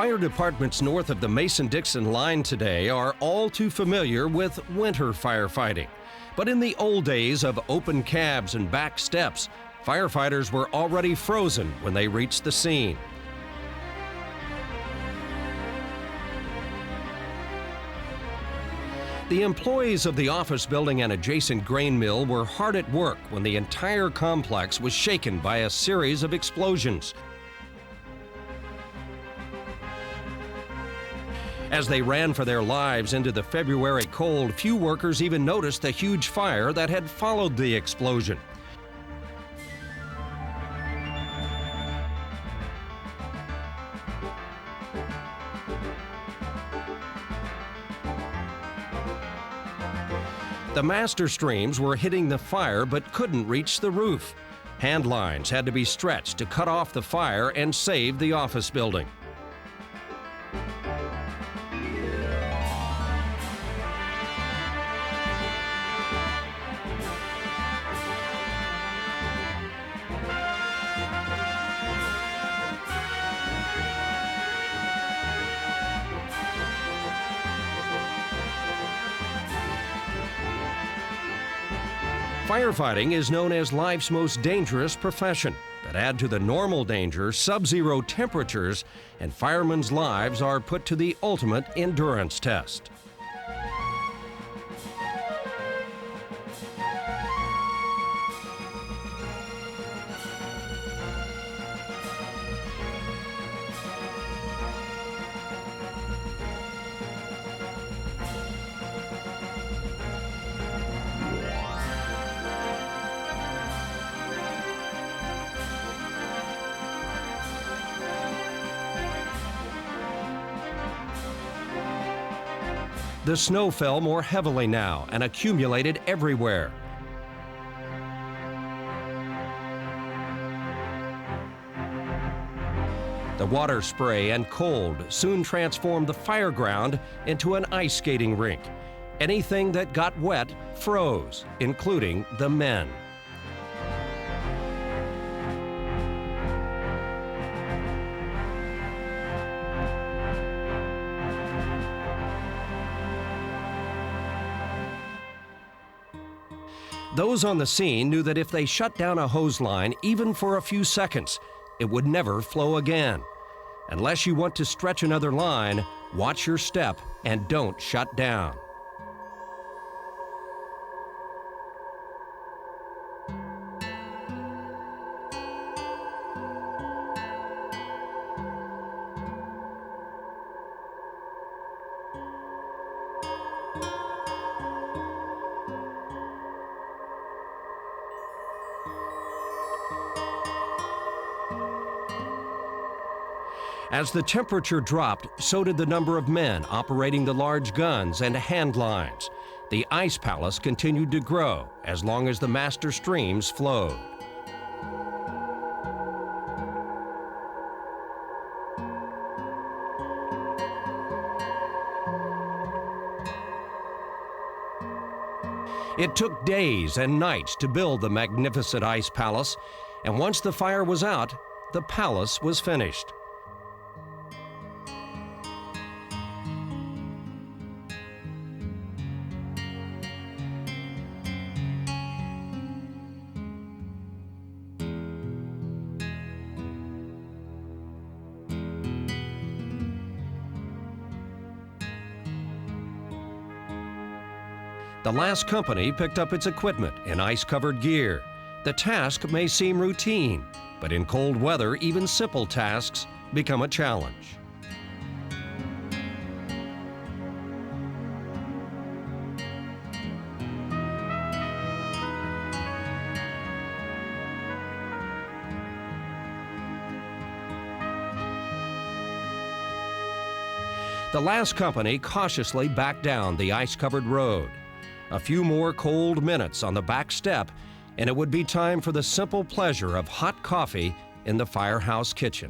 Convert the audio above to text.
Fire departments north of the Mason-Dixon line today are all too familiar with winter firefighting. But in the old days of open cabs and back steps, firefighters were already frozen when they reached the scene. The employees of the office building and adjacent grain mill were hard at work when the entire complex was shaken by a series of explosions. As they ran for their lives into the February cold, few workers even noticed the huge fire that had followed the explosion. The master streams were hitting the fire but couldn't reach the roof. Hand lines had to be stretched to cut off the fire and save the office building. Firefighting is known as life's most dangerous profession. But add to the normal danger sub-zero temperatures, and firemen's lives are put to the ultimate endurance test. The snow fell more heavily now and accumulated everywhere. The water spray and cold soon transformed the fire ground into an ice skating rink. Anything that got wet froze, including the men. Those on the scene knew that if they shut down a hose line, even for a few seconds, it would never flow again. Unless you want to stretch another line, watch your step and don't shut down. As the temperature dropped, so did the number of men operating the large guns and hand lines. The ice palace continued to grow as long as the master streams flowed. It took days and nights to build the magnificent ice palace, and once the fire was out, the palace was finished. The last company picked up its equipment in ice-covered gear. The task may seem routine, but in cold weather, even simple tasks become a challenge. The last company cautiously backed down the ice-covered road. A few more cold minutes on the back step, and it would be time for the simple pleasure of hot coffee in the firehouse kitchen.